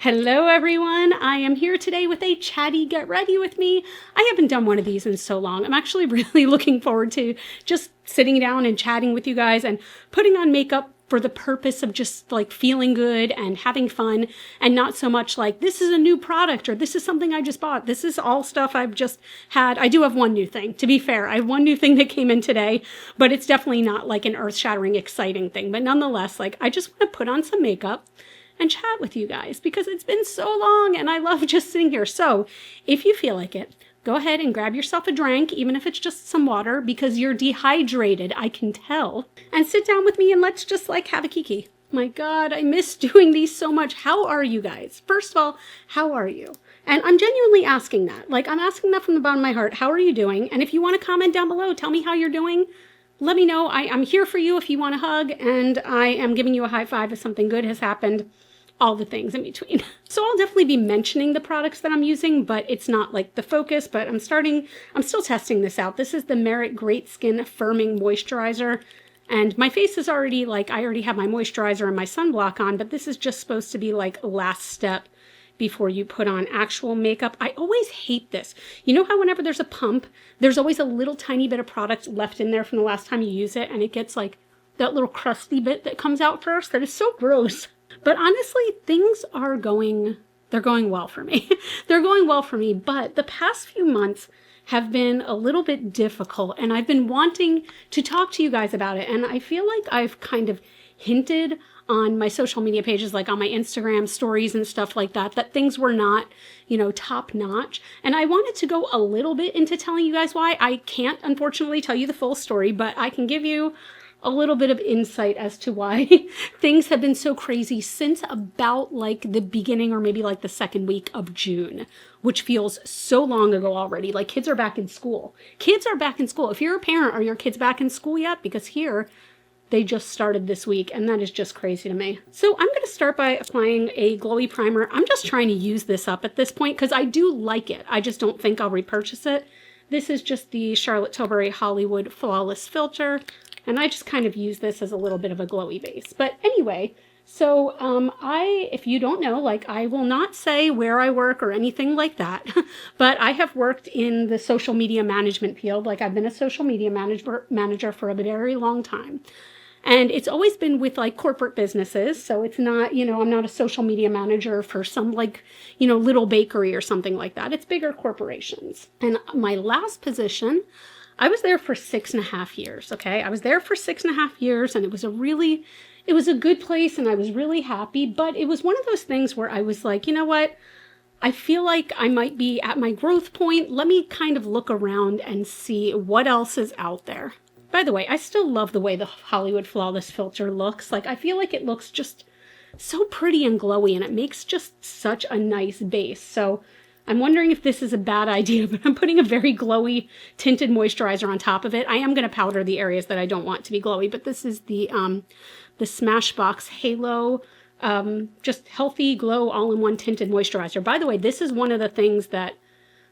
Hello everyone, I am here today with a Chatty Get Ready With Me. I haven't done one of these in so long. I'm actually really looking forward to just sitting down and chatting with you guys and putting on makeup for the purpose of just like feeling good and having fun, and not so much like this is a new product or this is something I just bought. This is all stuff I've just had. I do have one new thing, to be fair. I have one new thing that came in today, but it's definitely not like an earth-shattering exciting thing. But nonetheless, like I just want to put on some makeup and chat with you guys because it's been so long and I love just sitting here. So if you feel like it, go ahead and grab yourself a drink, even if it's just some water, because you're dehydrated, I can tell. And sit down with me and let's just like have a kiki. My God, I miss doing these so much. How are you guys? First of all, how are you? And I'm genuinely asking that. Like, I'm asking that from the bottom of my heart. How are you doing? And if you want to comment down below, tell me how you're doing. Let me know. I'm here for you if you want a hug, and I am giving you a high five if something good has happened. All the things in between. So I'll definitely be mentioning the products that I'm using, but it's not like the focus, but I'm still testing this out. This is the Merit Great Skin Firming Moisturizer. And my face is already like, I already have my moisturizer and my sunblock on, but this is just supposed to be like last step before you put on actual makeup. I always hate this. You know how whenever there's a pump, there's always a little tiny bit of product left in there from the last time you use it, and it gets like that little crusty bit that comes out first? That is so gross. But honestly, things are they're going well for me. They're going well for me, but the past few months have been a little bit difficult, and I've been wanting to talk to you guys about it. And I feel like I've kind of hinted on my social media pages, like on my Instagram stories and stuff like that, that things were not, top notch. And I wanted to go a little bit into telling you guys why. I can't, unfortunately, tell you the full story, but I can give you a little bit of insight as to why things have been so crazy since about like the beginning or maybe like the second week of June, which feels so long ago already. Like kids are back in school. Kids are back in school. If you're a parent, are your kids back in school yet? Because here they just started this week, and that is just crazy to me. So I'm going to start by applying a glowy primer. I'm just trying to use this up at this point because I do like it. I just don't think I'll repurchase it. This is just the Charlotte Tilbury Hollywood Flawless Filter. And I just kind of use this as a little bit of a glowy base. But anyway, so if you don't know, like I will not say where I work or anything like that, but I have worked in the social media management field. Like I've been a social media manager for a very long time. And it's always been with like corporate businesses. So it's not, I'm not a social media manager for some like, little bakery or something like that. It's bigger corporations. And my last position, I was there for 6.5 years, okay? I was there for 6.5 years, and it was a good place, and I was really happy, but it was one of those things where I was like, you know what? I feel like I might be at my growth point. Let me kind of look around and see what else is out there. By the way, I still love the way the Hollywood Flawless Filter looks. Like, I feel like it looks just so pretty and glowy, and it makes just such a nice base. So I'm wondering if this is a bad idea, but I'm putting a very glowy tinted moisturizer on top of it. I am going to powder the areas that I don't want to be glowy, but this is the Smashbox Halo, just healthy glow all-in-one tinted moisturizer. By the way, this is one of the things that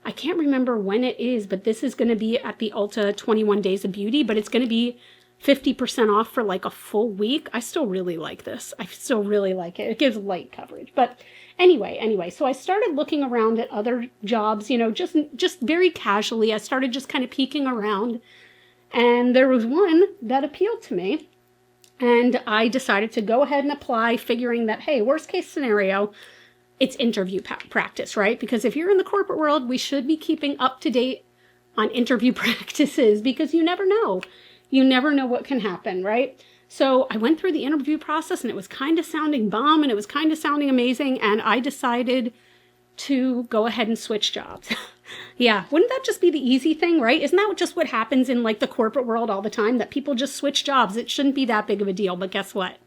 I can't remember when it is, but this is going to be at the Ulta 21 Days of Beauty, but it's going to be 50% off for like a full week. I still really like this. I still really like it. It gives light coverage, but Anyway, so I started looking around at other jobs, just very casually. I started just kind of peeking around, and there was one that appealed to me, and I decided to go ahead and apply, figuring that, hey, worst case scenario, it's interview practice, right? Because if you're in the corporate world, we should be keeping up to date on interview practices because you never know. You never know what can happen, right? So I went through the interview process, and it was kind of sounding bomb, and it was kind of sounding amazing, and I decided to go ahead and switch jobs. Yeah, wouldn't that just be the easy thing, right? Isn't that just what happens in like the corporate world all the time, that people just switch jobs? It shouldn't be that big of a deal, but guess what?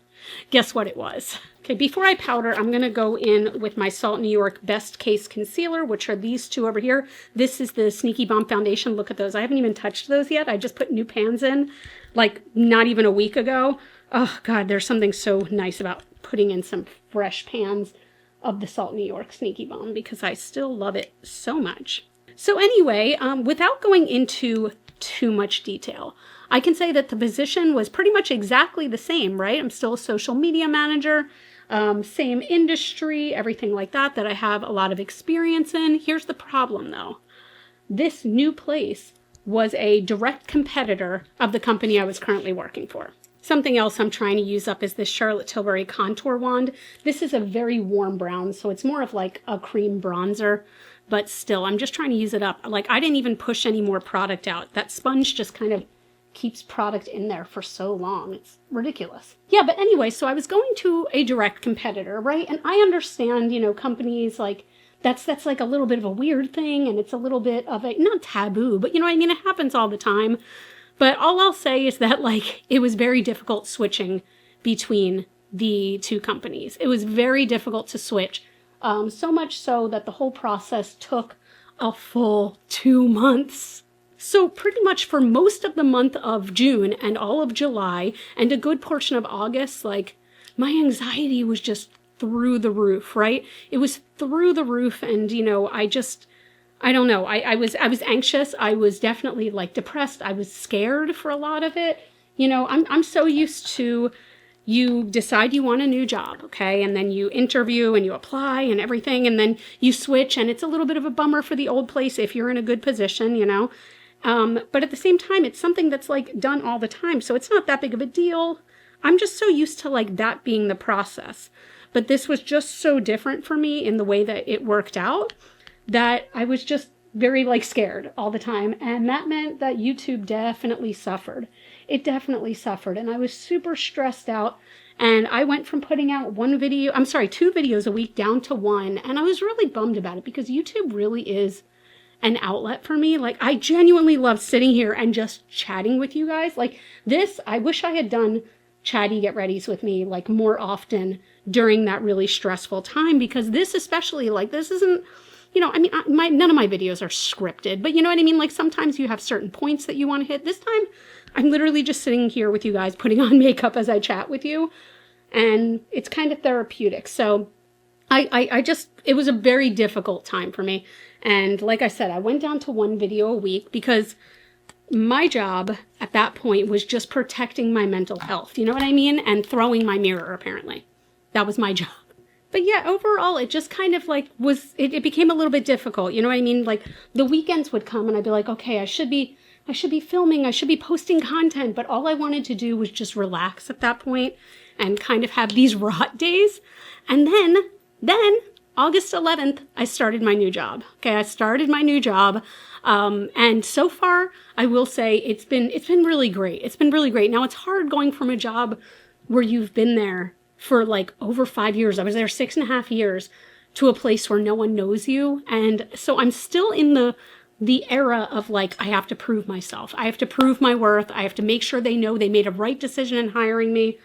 Guess what it was? Okay, before I powder, I'm going to go in with my Salt New York Best Case Concealer, which are these two over here. This is the Sneaky Bomb Foundation. Look at those. I haven't even touched those yet. I just put new pans in, like not even a week ago. Oh God, there's something so nice about putting in some fresh pans of the Salt New York Sneaky Bomb because I still love it so much. So anyway, without going into too much detail, I can say that the position was pretty much exactly the same, right? I'm still a social media manager. same industry, everything like that, that I have a lot of experience in. Here's the problem though. This new place was a direct competitor of the company I was currently working for. Something else I'm trying to use up is this Charlotte Tilbury contour wand. This is a very warm brown, so it's more of like a cream bronzer, but still, I'm just trying to use it up. Like, I didn't even push any more product out. That sponge just kind of keeps product in there for so long. It's ridiculous. Yeah, but anyway, so I was going to a direct competitor, right? And I understand, you know, companies like, that's like a little bit of a weird thing, and it's a little bit of a, not taboo, but you know what I mean? It happens all the time. But all I'll say is that, like, it was very difficult switching between the two companies. It was very difficult to switch. So much so that the whole process took a full 2 months. So pretty much for most of the month of June and all of July and a good portion of August, like, my anxiety was just through the roof, right? It was through the roof, and, you know, I don't know. I was anxious. I was definitely like depressed. I was scared for a lot of it. You know, I'm so used to, you decide you want a new job, okay? And then you interview and you apply and everything, and then you switch, and it's a little bit of a bummer for the old place if you're in a good position, you know? But at the same time, it's something that's like done all the time, so it's not that big of a deal. I'm just so used to like that being the process. But this was just so different for me in the way that it worked out, that I was just very like scared all the time. And that meant that YouTube definitely suffered. It definitely suffered. And I was super stressed out. And I went from putting out 2 videos a week down to 1. And I was really bummed about it because YouTube really is an outlet for me. Like, I genuinely love sitting here and just chatting with you guys. Like this, I wish I had done Chatty Get Readies with me like more often during that really stressful time, because this especially, like, this isn't, you know, I mean, none of my videos are scripted, but you know what I mean? Like, sometimes you have certain points that you want to hit. This time, I'm literally just sitting here with you guys, putting on makeup as I chat with you, and it's kind of therapeutic. So it was a very difficult time for me. And like I said, I went down to 1 video a week because my job at that point was just protecting my mental health, you know what I mean? And throwing my mirror, apparently. That was my job. But yeah, overall, it just kind of like it became a little bit difficult. You know what I mean? Like, the weekends would come and I'd be like, okay, I should be filming, I should be posting content. But all I wanted to do was just relax at that point and kind of have these rot days. And then August 11th, I started my new job. Okay, I started my new job. And so far, I will say it's been really great. It's been really great. Now, it's hard going from a job where you've been there for like over 5 years. I was there 6.5 years, to a place where no one knows you. And so I'm still in the era of like, I have to prove myself. I have to prove my worth. I have to make sure they know they made a right decision in hiring me.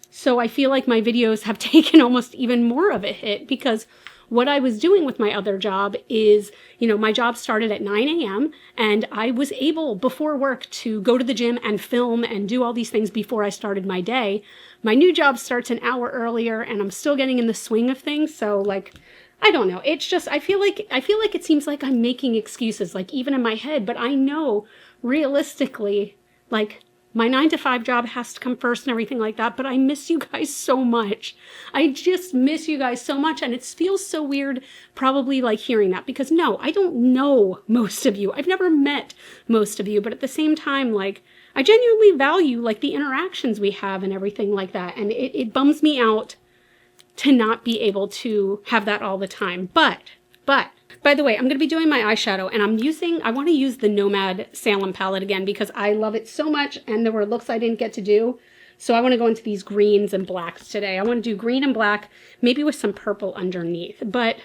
So I feel like my videos have taken almost even more of a hit, because what I was doing with my other job is, you know, my job started at 9 a.m. and I was able before work to go to the gym and film and do all these things before I started my day. My new job starts an hour earlier and I'm still getting in the swing of things. So like, I don't know. It's just, I feel like it seems like I'm making excuses, like even in my head, but I know realistically, like, my 9-to-5 job has to come first and everything like that, but I miss you guys so much. I just miss you guys so much, and it feels so weird probably like hearing that, because no, I don't know most of you. I've never met most of you, but at the same time, like, I genuinely value like the interactions we have and everything like that, and it bums me out to not be able to have that all the time. But by the way, I'm going to be doing my eyeshadow, and I want to use the Nomad Salem palette again because I love it so much, and there were looks I didn't get to do. So I want to go into these greens and blacks today. I want to do green and black, maybe with some purple underneath. But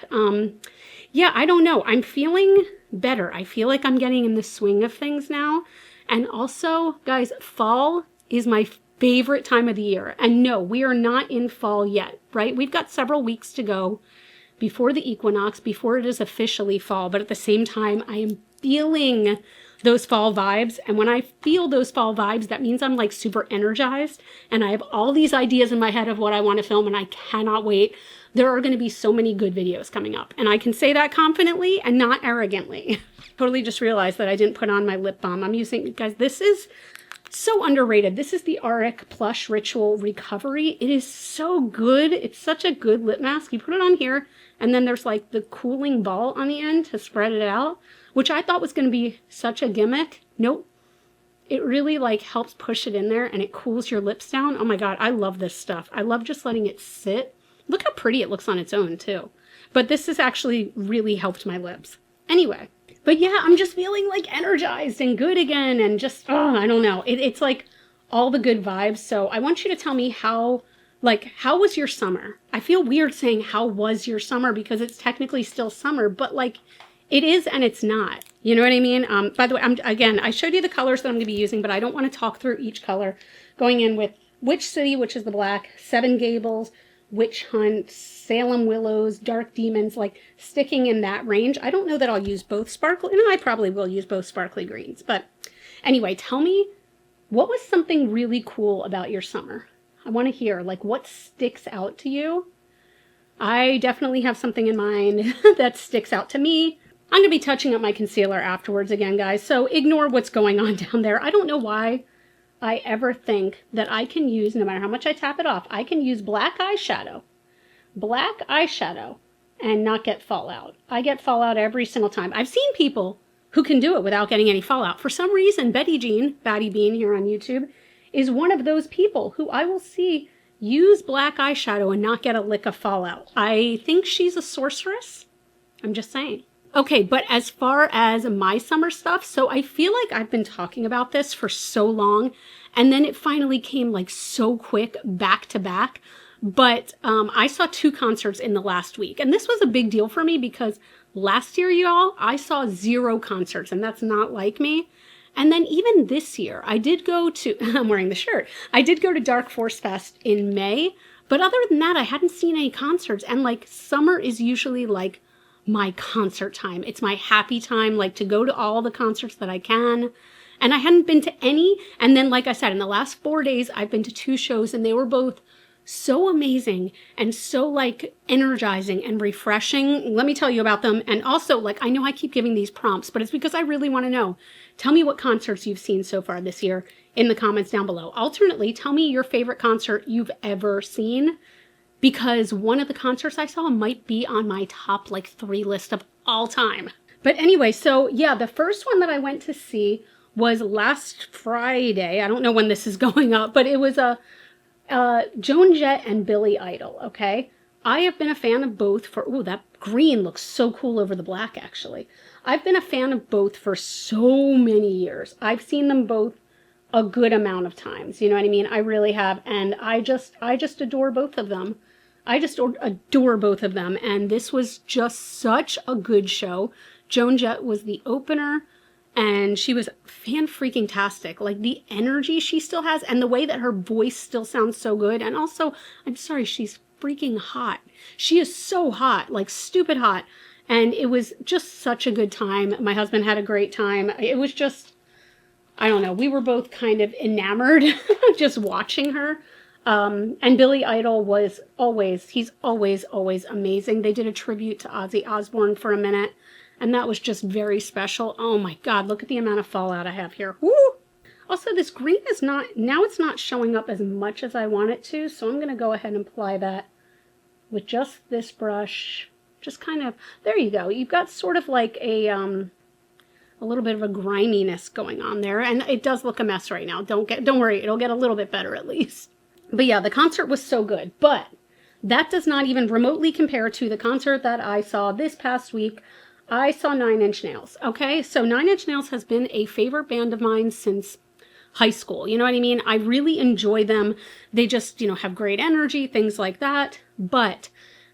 yeah, I don't know. I'm feeling better. I feel like I'm getting in the swing of things now. And also, guys, fall is my favorite time of the year. And no, we are not in fall yet, right? We've got several weeks to go before the equinox, before it is officially fall, but at the same time, I am feeling those fall vibes. And when I feel those fall vibes, that means I'm like super energized and I have all these ideas in my head of what I want to film, and I cannot wait. There are going to be so many good videos coming up, and I can say that confidently and not arrogantly. Totally just realized that I didn't put on my lip balm. I'm using, guys, this is So underrated. This is the Auric Plush Ritual Recovery. It is so good. It's such a good lip mask. You put it on here, and then there's like the cooling ball on the end to spread it out, which I thought was going to be such a gimmick. Nope. It really like helps push it in there, and it cools your lips down. Oh my God, I love this stuff. I love just letting it sit. Look how pretty it looks on its own too. But this has actually really helped my lips. Anyway, but yeah, I'm just feeling like energized and good again, and just, oh, I don't know. It's like all the good vibes. So I want you to tell me how was your summer? I feel weird saying how was your summer because it's technically still summer, but like it is and it's not. You know what I mean? By the way, I showed you the colors that I'm going to be using, but I don't want to talk through each color. Going in with Witch City, which is the black, Seven Gables, Witch Hunt, Salem Willows, Dark Demons, like sticking in that range. I don't know that I'll use both sparkly, and I probably will use both sparkly greens. But anyway, tell me, what was something really cool about your summer? I want to hear, like, what sticks out to you? I definitely have something in mind that sticks out to me. I'm going to be touching up my concealer afterwards again, guys, so ignore what's going on down there. I don't know why I ever think that I can use, no matter how much I tap it off, I can use black eyeshadow and not get fallout. I get fallout every single time. I've seen people who can do it without getting any fallout. For some reason, Betty Jean, Batty Bean here on YouTube, is one of those people who I will see use black eyeshadow and not get a lick of fallout. I think she's a sorceress. I'm just saying. Okay, but as far as my summer stuff, so I feel like I've been talking about this for so long, and then it finally came like so quick back to back. But I saw 2 concerts in the last week, and this was a big deal for me because last year, y'all, I saw 0 concerts, and that's not like me. And then even this year, I did go to, I'm wearing the shirt, I did go to Dark Force Fest in May, but other than that, I hadn't seen any concerts, and like summer is usually like my concert time. It's my happy time, like to go to all the concerts that I can. And I hadn't been to any. And then, like I said, in the last 4 days, I've been to 2 shows, and they were both so amazing and so like energizing and refreshing. Let me tell you about them. And also, like, I know I keep giving these prompts, but it's because I really want to know. Tell me what concerts you've seen so far this year in the comments down below. Alternately, tell me your favorite concert you've ever seen, because one of the concerts I saw might be on my top like 3 list of all time. But anyway, so yeah, the first one that I went to see was last Friday. I don't know when this is going up, but it was Joan Jett and Billy Idol, okay? I have been a fan of both for, ooh, that green looks so cool over the black, actually. I've been a fan of both for so many years. I've seen them both a good amount of times, you know what I mean? I really have, and I just adore both of them. I just adore both of them, and this was just such a good show. Joan Jett was the opener, and she was fan-freaking-tastic. Like, the energy she still has, and the way that her voice still sounds so good, and also, I'm sorry, she's freaking hot. She is so hot, like, stupid hot, and it was just such a good time. My husband had a great time. It was just, I don't know, we were both kind of enamored just watching her. And Billy Idol was he's always amazing. They did a tribute to Ozzy Osbourne for a minute, and that was just very special. Oh my God, look at the amount of fallout I have here. Woo! Also, this green is now it's not showing up as much as I want it to, so I'm going to go ahead and apply that with just this brush. Just kind of, there you go. You've got sort of like a little bit of a griminess going on there, and it does look a mess right now. Don't worry, it'll get a little bit better at least. But yeah, the concert was so good, but that does not even remotely compare to the concert that I saw this past week. I saw 9 Inch Nails, okay? So 9 Inch Nails has been a favorite band of mine since high school, you know what I mean? I really enjoy them. They just, you know, have great energy, things like that. But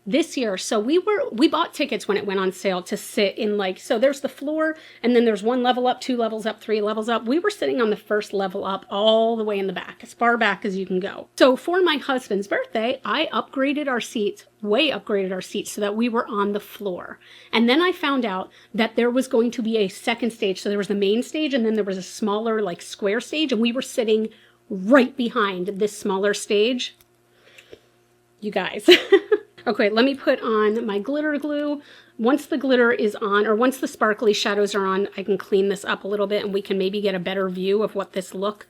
this year, so we bought tickets when it went on sale to sit in, like, so there's the floor, and then there's 1 level up, 2 levels up, 3 levels up. We were sitting on the first level up all the way in the back, as far back as you can go. So for my husband's birthday, I upgraded our seats, way upgraded our seats, so that we were on the floor. And then I found out that there was going to be a second stage. So there was the main stage, and then there was a smaller, like, square stage, and we were sitting right behind this smaller stage. You guys. Okay, let me put on my glitter glue. Once the glitter is on, or once the sparkly shadows are on, I can clean this up a little bit, and we can maybe get a better view of what this look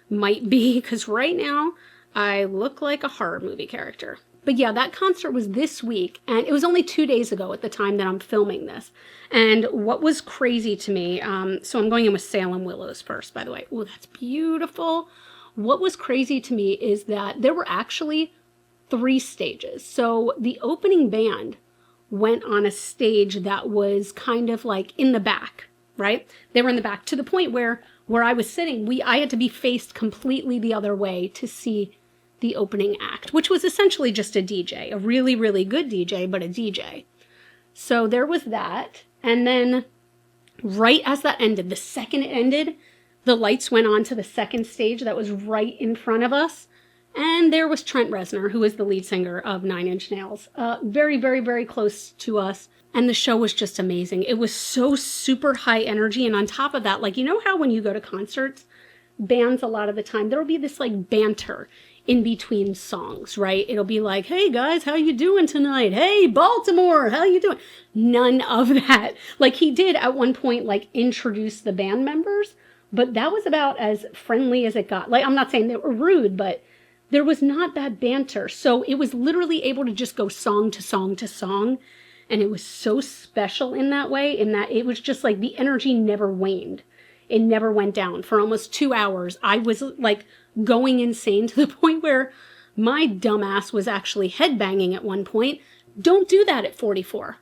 might be, because right now I look like a horror movie character. But yeah, that concert was this week, and it was only 2 days ago at the time that I'm filming this. And what was crazy to me, so I'm going in with Salem Willows first, by the way. Oh, that's beautiful. What was crazy to me is that there were actually 3 stages. So the opening band went on a stage that was kind of like in the back, right? They were in the back to the point where I was sitting, I had to be faced completely the other way to see the opening act, which was essentially just a DJ, a really, really good DJ, but a DJ. So there was that. And then right as that ended, the second it ended, the lights went on to the second stage that was right in front of us. And there was Trent Reznor, who is the lead singer of Nine Inch Nails, very, very, very close to us. And the show was just amazing. It was so super high energy. And on top of that, like, you know how when you go to concerts, bands a lot of the time, there will be this like banter in between songs, right? It'll be like, hey guys, how you doing tonight? Hey, Baltimore, how you doing? None of that. Like, he did at one point, like, introduce the band members, but that was about as friendly as it got. Like, I'm not saying they were rude, but there was not that banter. So it was literally able to just go song to song to song. And it was so special in that way, in that it was just like the energy never waned. It never went down. For almost 2 hours, I was like going insane to the point where my dumbass was actually headbanging at one point. Don't do that at 44.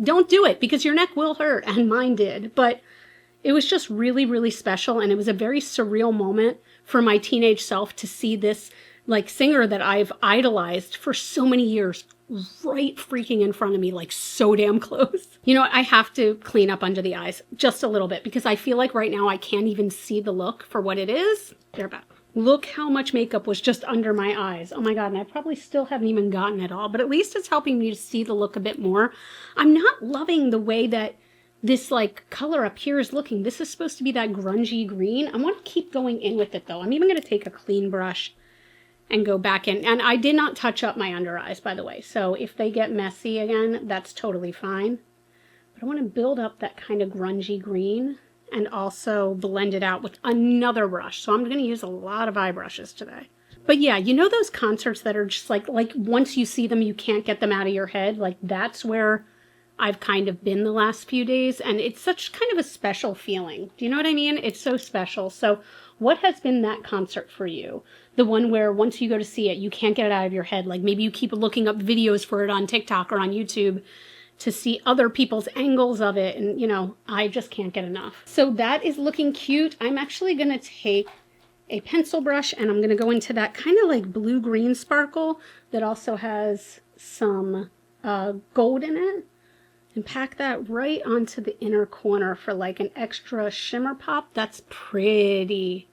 Don't do it, because your neck will hurt, and mine did. But it was just really, really special, and it was a very surreal moment for my teenage self to see this like singer that I've idolized for so many years right freaking in front of me, like so damn close. You know what? I have to clean up under the eyes just a little bit, because I feel like right now I can't even see the look for what it is. They're back. Look how much makeup was just under my eyes. Oh my God, and I probably still haven't even gotten it all, but at least it's helping me to see the look a bit more. I'm not loving the way that this like color up here is looking. This is supposed to be that grungy green. I want to keep going in with it though. I'm even going to take a clean brush and go back in. And I did not touch up my under eyes, by the way. So if they get messy again, that's totally fine. But I want to build up that kind of grungy green and also blend it out with another brush. So I'm going to use a lot of eye brushes today. But yeah, you know those concerts that are just like once you see them, you can't get them out of your head? Like, that's where I've kind of been the last few days. And it's such kind of a special feeling. Do you know what I mean? It's so special. So what has been that concert for you? The one where once you go to see it, you can't get it out of your head. Like, maybe you keep looking up videos for it on TikTok or on YouTube to see other people's angles of it. And, you know, I just can't get enough. So that is looking cute. I'm actually going to take a pencil brush and I'm going to go into that kind of like blue-green sparkle that also has some gold in it, and pack that right onto the inner corner for like an extra shimmer pop. That's pretty.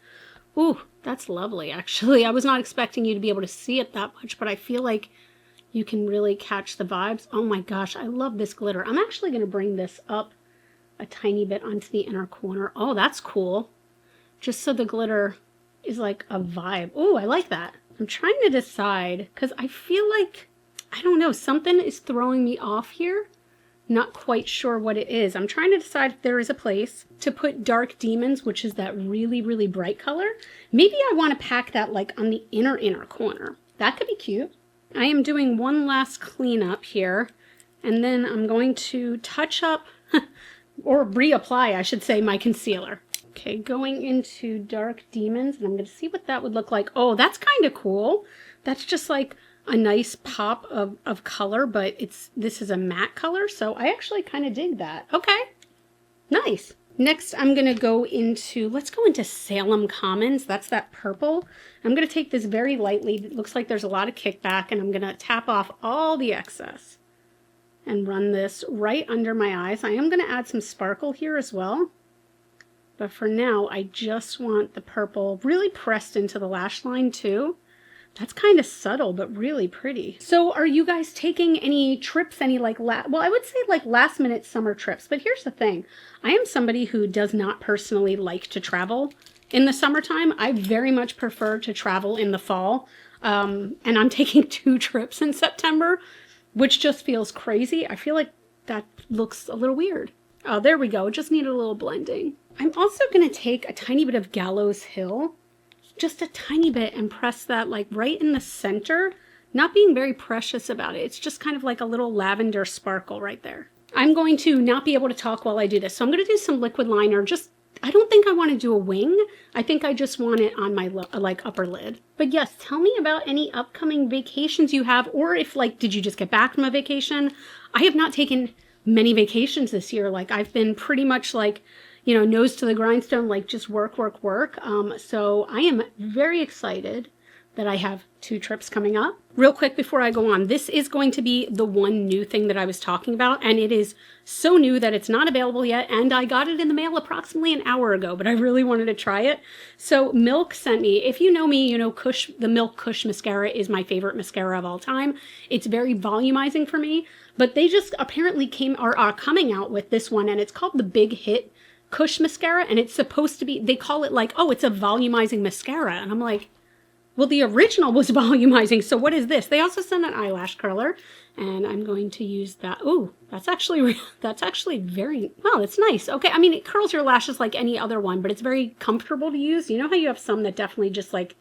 Ooh, that's lovely, actually. I was not expecting you to be able to see it that much, but I feel like you can really catch the vibes. Oh my gosh, I love this glitter. I'm actually going to bring this up a tiny bit onto the inner corner. Oh, that's cool. Just so the glitter is like a vibe. Ooh, I like that. I'm trying to decide, because I feel like, I don't know, something is throwing me off here. Not quite sure what it is. I'm trying to decide if there is a place to put Dark Demons, which is that really, really bright color. Maybe I want to pack that like on the inner corner. That could be cute. I am doing one last cleanup here, and then I'm going to touch up, or reapply, I should say, my concealer. Okay, going into Dark Demons, and I'm going to see what that would look like. Oh, that's kind of cool. That's just like a nice pop of color, but this is a matte color, so I actually kind of dig that. Okay, nice. Next, I'm going to go into, let's go into Salem Commons. That's that purple. I'm going to take this very lightly. It looks like there's a lot of kickback, and I'm going to tap off all the excess and run this right under my eyes. I am going to add some sparkle here as well, but for now, I just want the purple really pressed into the lash line too. That's kind of subtle, but really pretty. So are you guys taking any trips, any like, well, I would say like last minute summer trips, but here's the thing. I am somebody who does not personally like to travel in the summertime. I very much prefer to travel in the fall. And I'm taking 2 trips in September, which just feels crazy. I feel like that looks a little weird. Oh, there we go. Just needed a little blending. I'm also going to take a tiny bit of Gallows Hill just a tiny bit and press that like right in the center, not being very precious about it. It's just kind of like a little lavender sparkle right there. I'm going to not be able to talk while I do this. So I'm going to do some liquid liner. Just, I don't think I want to do a wing. I think I just want it on my like upper lid. But yes, tell me about any upcoming vacations you have, or if like, did you just get back from a vacation? I have not taken many vacations this year. Like I've been pretty much like, you know, nose to the grindstone, like just work. So I am very excited that I have 2 trips coming up. Real quick before I go on, this is going to be the one new thing that I was talking about, and it is so new that it's not available yet, and I got it in the mail approximately an hour ago, but I really wanted to try it. So Milk sent me, if you know me, you know the Milk Kush mascara is my favorite mascara of all time. It's very volumizing for me, but they just apparently are coming out with this one, and it's called the Big Hit Kush mascara, and it's supposed to be, they call it like, oh, it's a volumizing mascara, and I'm like, well, the original was volumizing, so what is this? They also sent an eyelash curler, and I'm going to use that. Ooh, that's actually very, well, it's nice. Okay, I mean, it curls your lashes like any other one, but it's very comfortable to use. You know how you have some that definitely just like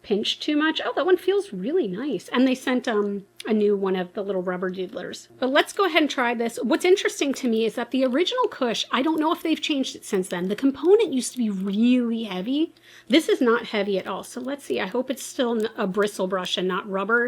pinch too much? Oh, that one feels really nice. And they sent a new one of the little rubber doodlers. But let's go ahead and try this. What's interesting to me is that the original Kush, I don't know if they've changed it since then. The component used to be really heavy. This is not heavy at all. So let's see. I hope it's still a bristle brush and not rubber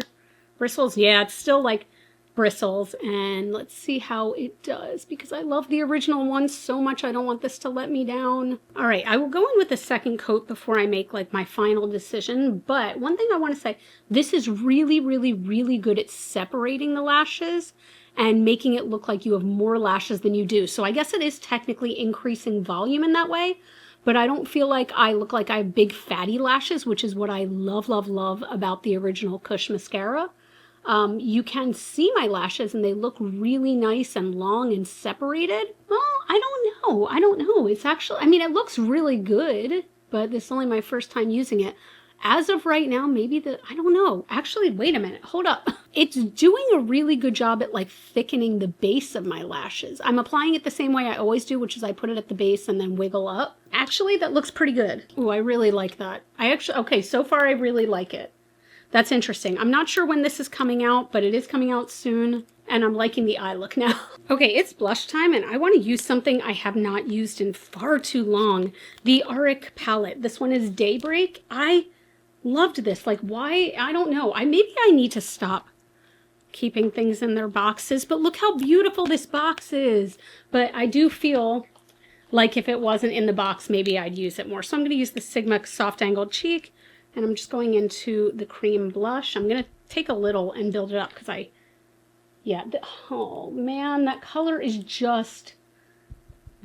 bristles. Yeah, it's still like bristles, and let's see how it does, because I love the original one so much. I don't want this to let me down. All right, I will go in with a second coat before I make like my final decision, but one thing I want to say, this is really good at separating the lashes and making it look like you have more lashes than you do. So I guess it is technically increasing volume in that way, but I don't feel like I look like I have big fatty lashes, which is what I love about the original Kush mascara. You can see my lashes and they look really nice and long and separated. Well, I don't know. It's actually, I mean, it looks really good, but this is only my first time using it. As of right now, maybe I don't know. Actually, wait a minute, hold up. It's doing a really good job at like thickening the base of my lashes. I'm applying it the same way I always do, which is I put it at the base and then wiggle up. Actually, that looks pretty good. Ooh, I really like that. Okay, so far I really like it. That's interesting. I'm not sure when this is coming out, but it is coming out soon, and I'm liking the eye look now. Okay, it's blush time, and I want to use something I have not used in far too long. The Auric palette. This one is Daybreak. I loved this. Like, why? I don't know. Maybe I need to stop keeping things in their boxes, but look how beautiful this box is. But I do feel like if it wasn't in the box, maybe I'd use it more. So I'm going to use the Sigma Soft Angled Cheek. And I'm just going into the cream blush. I'm going to take a little and build it up because oh man, that color is just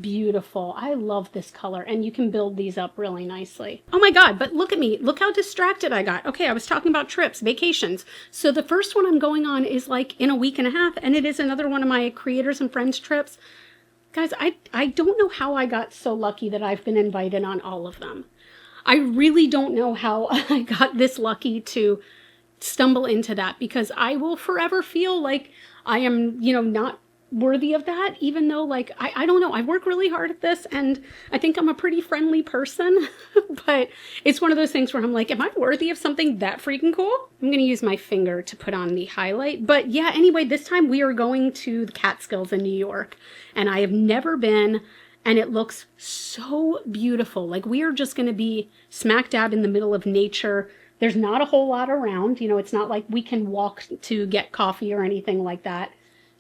beautiful. I love this color, and you can build these up really nicely. Oh my God, but look at me. Look how distracted I got. Okay, I was talking about trips, vacations. So the first one I'm going on is like in a week and a half, and it is another one of my creators and friends trips. Guys, I don't know how I got so lucky that I've been invited on all of them. I really don't know how I got this lucky to stumble into that, because I will forever feel like I am, you know, not worthy of that, even though like, I don't know, I work really hard at this and I think I'm a pretty friendly person, but it's one of those things where I'm like, am I worthy of something that freaking cool? I'm going to use my finger to put on the highlight. But yeah, anyway, this time we are going to the Catskills in New York, and I have never been. And it looks so beautiful. Like, we are just going to be smack dab in the middle of nature. There's not a whole lot around. You know, it's not like we can walk to get coffee or anything like that.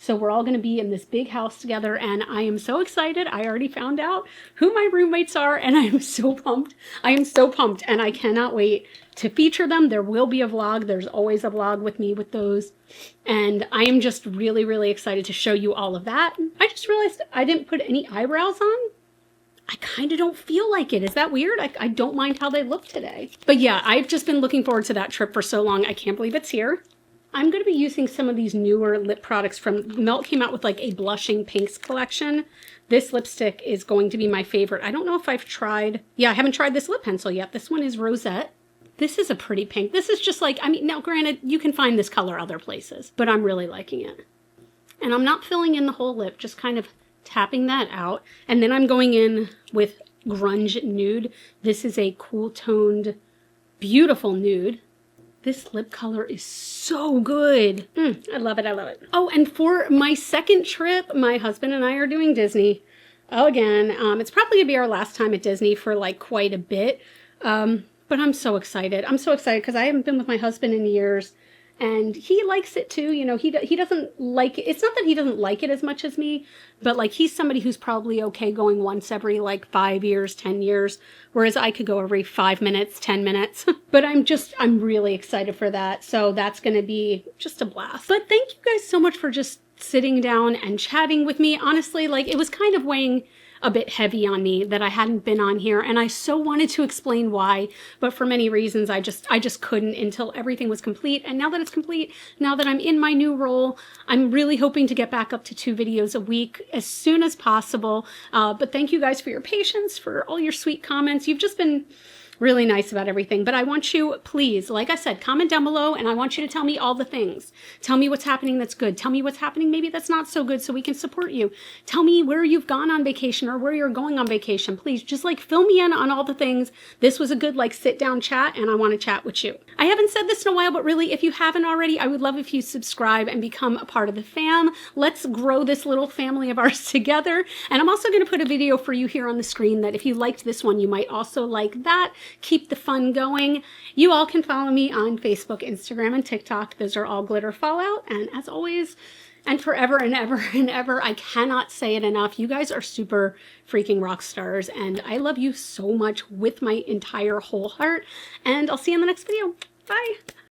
So we're all going to be in this big house together, and I am so excited. I already found out who my roommates are, and I am so pumped. I am so pumped, and I cannot wait to feature them. There will be a vlog. There's always a vlog with me with those. And I am just really excited to show you all of that. I just realized I didn't put any eyebrows on. I kind of don't feel like it. Is that weird? I don't mind how they look today. But yeah, I've just been looking forward to that trip for so long. I can't believe it's here. I'm going to be using some of these newer lip products from Melt. Came out with like a blushing pinks collection. This lipstick is going to be my favorite. I don't know if I've tried. Yeah, I haven't tried this lip pencil yet. This one is Rosette. This is a pretty pink. This is just like, I mean, now granted, you can find this color other places, but I'm really liking it. And I'm not filling in the whole lip, just kind of tapping that out. And then I'm going in with Grunge Nude. This is a cool toned beautiful nude. This lip color is so good. I love it, I love it. Oh, and for my second trip, my husband and I are doing Disney. Again, it's probably gonna be our last time at Disney for like quite a bit. But I'm so excited. I'm so excited because I haven't been with my husband in years. And he likes it too. You know, he doesn't like it. It's not that he doesn't like it as much as me, but like he's somebody who's probably okay going once every like 5 years, 10 years, whereas I could go every 5 minutes, 10 minutes. But I'm really excited for that. So that's going to be just a blast. But thank you guys so much for just sitting down and chatting with me. Honestly, like it was kind of weighing a bit heavy on me that I hadn't been on here, and I so wanted to explain why, but for many reasons I just couldn't until everything was complete. And now that it's complete, now that I'm in my new role, I'm really hoping to get back up to 2 videos a week as soon as possible. But thank you guys for your patience, for all your sweet comments. You've just been really nice about everything. But I want you, please, like I said, comment down below, and I want you to tell me all the things. Tell me what's happening that's good. Tell me what's happening maybe that's not so good so we can support you. Tell me where you've gone on vacation or where you're going on vacation. Please just like fill me in on all the things. This was a good like sit down chat, and I want to chat with you. I haven't said this in a while, but really, if you haven't already, I would love if you subscribe and become a part of the fam. Let's grow this little family of ours together. And I'm also going to put a video for you here on the screen that if you liked this one, you might also like that. Keep the fun going. You all can follow me on Facebook, Instagram, and TikTok. Those are all Glitter Fallout. And as always, and forever and ever and ever, I cannot say it enough. You guys are super freaking rock stars, and I love you so much with my entire whole heart. And I'll see you in the next video. Bye.